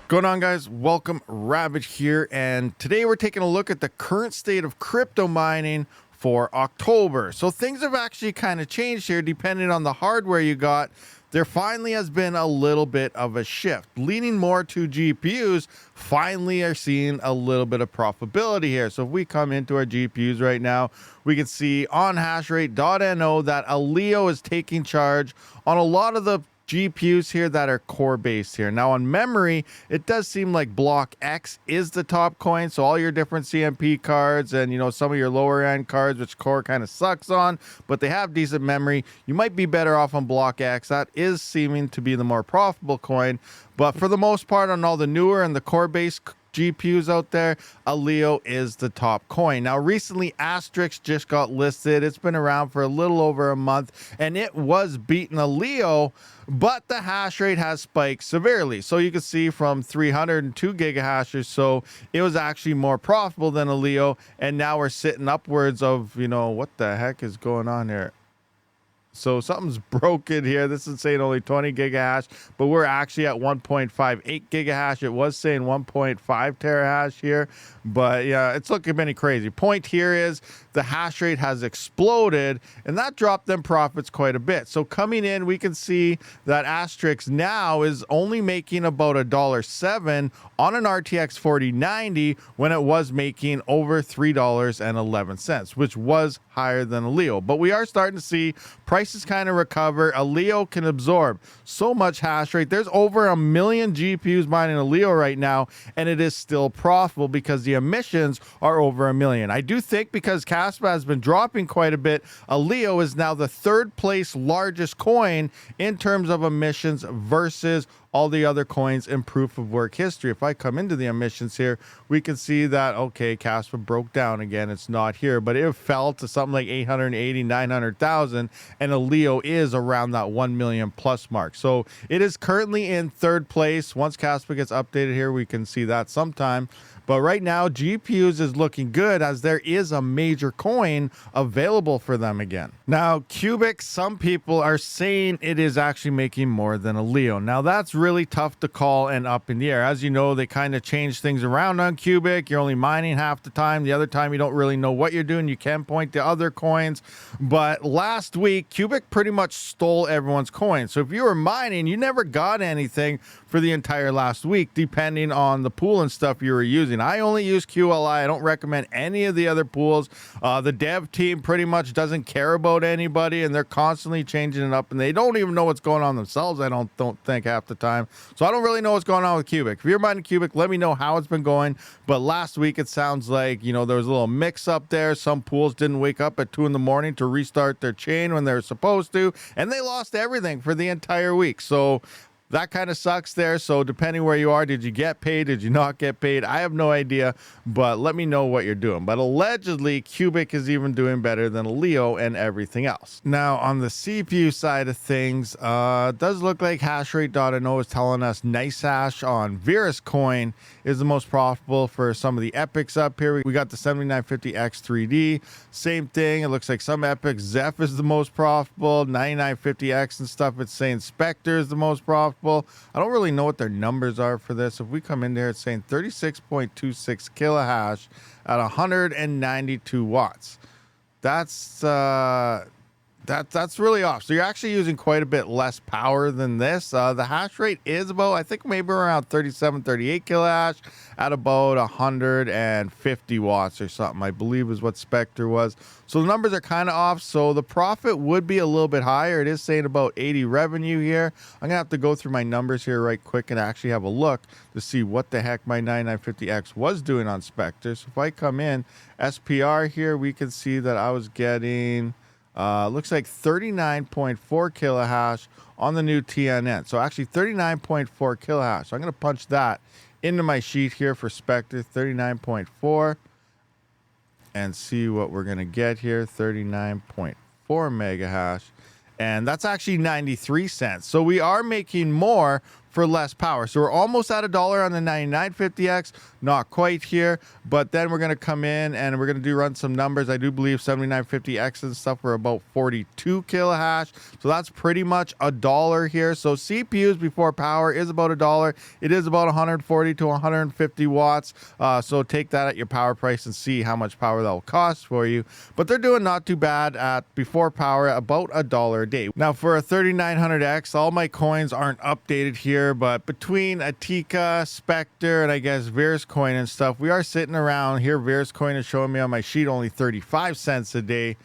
Going on, guys? Welcome, Rabid here, and today we're taking a look at the current state of crypto mining for October. So things have actually kind of changed here depending on the hardware you got. There finally has been a little bit of a shift, leaning more to GPUs. Finally are seeing a little bit of profitability here. So if we come into our GPUs right now, we can see on hashrate.no that Aleo is taking charge on a lot of the GPUs here that are core based here. Now on memory, it does seem like Block X is the top coin. So all your different CMP cards and, you know, some of your lower end cards, which core kind of sucks on, but they have decent memory. You might be better off on Block X. That is seeming to be the more profitable coin. But for the most part, on all the newer and the core based GPUs out there, Aleo is the top coin. Now recently Asterix just got listed. It's been around for a little over a month and it was beating Aleo, but the hash rate has spiked severely. So you can see from 302 gigahash or so, it was actually more profitable than Aleo, and now we're sitting upwards of, you know, what the heck is going on here? So something's broken here. This is saying only 20 gigahash, but we're actually at 1.58 gigahash. It was saying 1.5 terahash here, but yeah, it's looking pretty crazy. Point here is the hash rate has exploded, and that dropped them profits quite a bit. So coming in, we can see that Asterix now is only making about $1.07 on an RTX 4090 when it was making over $3.11, which was higher than Aleo. But we are starting to see prices kind of recover. Aleo can absorb so much hash rate. There's over 1 million GPUs mining Aleo right now, and it is still profitable because the emissions are over 1 million. I do think because Kaspa has been dropping quite a bit, Aleo is now the third place largest coin in terms of emissions versus all the other coins in proof of work history. If I come into the emissions here, we can see that, okay, Kaspa broke down again. It's not here, but it fell to something like 880, 900,000, and Aleo is around that 1 million plus mark. So it is currently in third place. Once Kaspa gets updated here, we can see that sometime. But right now, GPUs is looking good as there is a major coin available for them again. Now, Cubic, some people are saying it is actually making more than Aleo. Now, that's really tough to call and up in the air. As you know, they kind of change things around on Cubic. You're only mining half the time. The other time, you don't really know what you're doing. You can point to other coins. But last week, Cubic pretty much stole everyone's coin. So if you were mining, you never got anything for the entire last week, depending on the pool and stuff you were using. I only use QLI. I don't recommend any of the other pools. The dev team pretty much doesn't care about anybody, and they're constantly changing it up, and they don't even know what's going on themselves, I don't think half the time. So I don't really know what's going on with Cubic. If you're mining Cubic, let me know how it's been going. But last week, it sounds like, you know, there was a little mix up there. Some pools didn't wake up at 2 in the morning to restart their chain when they were supposed to, and they lost everything for the entire week. So that kind of sucks there. So depending where you are, did you get paid? Did you not get paid? I have no idea, but let me know what you're doing. But allegedly, Cubic is even doing better than Aleo and everything else. Now, on the CPU side of things, it does look like hashrate.no is telling us nice hash on Virus coin is the most profitable for some of the epics up here. We got the 7950X3D. Same thing. It looks like some epics. Zeph is the most profitable. 9950X and stuff. It's saying Spectre is the most profitable. I don't really know what their numbers are for this. If we come in there, it's saying 36.26 kilohash at 192 watts. That's really off. So you're actually using quite a bit less power than this. The hash rate is about, I think maybe around 37, 38 kilohash at about 150 watts or something, I believe is what Spectre was. So the numbers are kind of off. So the profit would be a little bit higher. It is saying about 80 revenue here. I'm going to have to go through my numbers here right quick and actually have a look to see what the heck my 9950X was doing on Spectre. So if I come in SPR here, we can see that I was getting looks like 39.4 kilohash on the new TNN. So actually 39.4 kilohash. So I'm going to punch that into my sheet here for Spectre, 39.4, and see what we're going to get here, 39.4 megahash. And that's actually 93 cents. So we are making more for less power. So we're almost at $1 on the 9950X, not quite here, but then we're going to come in and we're going to run some numbers. I do believe 7950X and stuff were about 42 kilohash. So that's pretty much $1 here. So CPUs before power is about $1. It is about 140 to 150 watts. So take that at your power price and see how much power that will cost for you. But they're doing not too bad at before power, about $1 a day. Now for a 3900X, all my coins aren't updated here, but between Atika, Spectre, and I guess Coin and stuff, we are sitting around here. Coin is showing me on my sheet only 35 cents a day,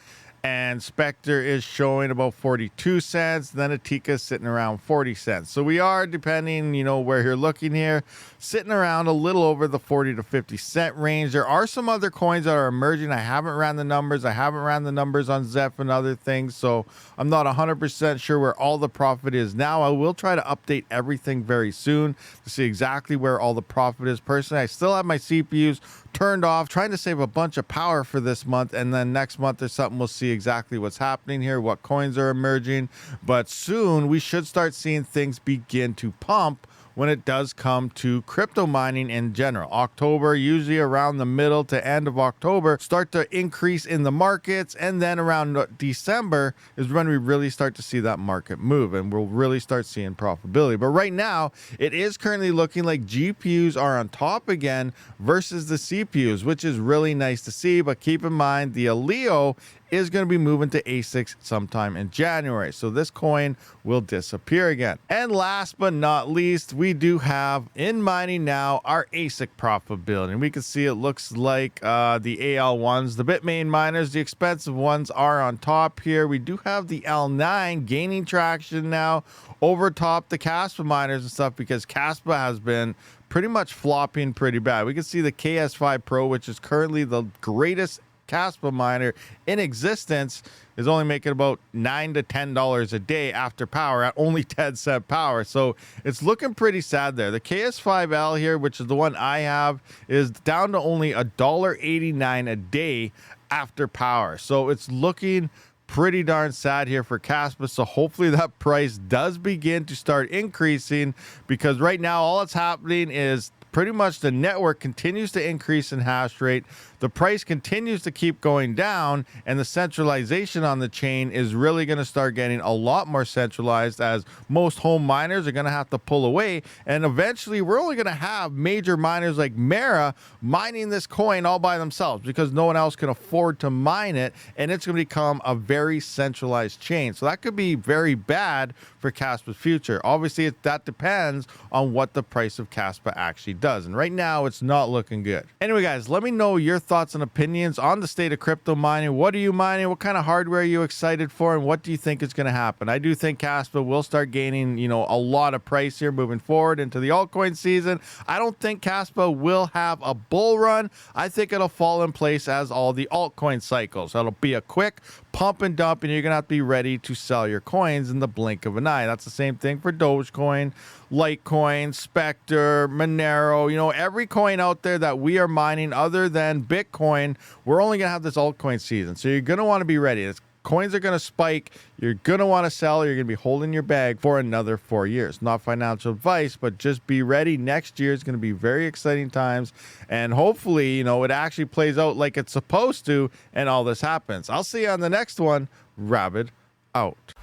and Spectre is showing about 42 cents. Then Atika is sitting around 40 cents. So we are, depending, you know, where you're looking here, sitting around a little over the 40 to 50 cent range. There are some other coins that are emerging. I haven't ran the numbers. I haven't ran the numbers on Zeph and other things, so I'm not 100% sure where all the profit is now. I will try to update everything very soon to see exactly where all the profit is. Personally, I still have my CPUs turned off, trying to save a bunch of power for this month, and then next month or something we'll see exactly what's happening here, what coins are emerging. But soon we should start seeing things begin to pump when it does come to crypto mining in general. October, usually around the middle to end of October, start to increase in the markets, and then around December is when we really start to see that market move and we'll really start seeing profitability. But right now it is currently looking like GPUs are on top again versus the CPUs, which is really nice to see. But keep in mind, the Aleo is going to be moving to ASICs sometime in January. So this coin will disappear again. And last but not least, we do have in mining now our ASIC profitability. And we can see it looks like the AL ones, the Bitmain miners, the expensive ones are on top here. We do have the L9 gaining traction now over top the Kaspa miners and stuff, because Kaspa has been pretty much flopping pretty bad. We can see the KS5 Pro, which is currently the greatest Kaspa miner in existence, is only making about $9 to $10 a day after power at only 10 cent power. So it's looking pretty sad there. The KS5L here, which is the one I have, is down to only $1.89 a day after power. So it's looking pretty darn sad here for Kaspa. So hopefully that price does begin to start increasing, because right now all that's happening is pretty much the network continues to increase in hash rate. The price continues to keep going down, and the centralization on the chain is really going to start getting a lot more centralized, as most home miners are going to have to pull away. And eventually we're only going to have major miners like Mara mining this coin all by themselves, because no one else can afford to mine it, and it's going to become a very centralized chain. So that could be very bad for Kaspa's future. Obviously that depends on what the price of Kaspa actually does, and right now it's not looking good. Anyway guys, let me know your thoughts and opinions on the state of crypto mining. What are you mining? What kind of hardware are you excited for, and what do you think is going to happen? I do think Kaspa will start gaining, you know, a lot of price here moving forward into the altcoin season. I don't think Kaspa will have a bull run. I think it'll fall in place as all the altcoin cycles. It'll be a quick pump and dump, and you're gonna have to be ready to sell your coins in the blink of an eye. That's the same thing for Dogecoin, Litecoin, Spectre, Monero. You know, every coin out there that we are mining other than Bitcoin, we're only gonna have this altcoin season, so you're gonna want to be ready. Coins are going to spike. You're going to want to sell. You're going to be holding your bag for another 4 years. Not financial advice, but just be ready. Next year is going to be very exciting times. And hopefully, you know, it actually plays out like it's supposed to and all this happens. I'll see you on the next one. Rabid out.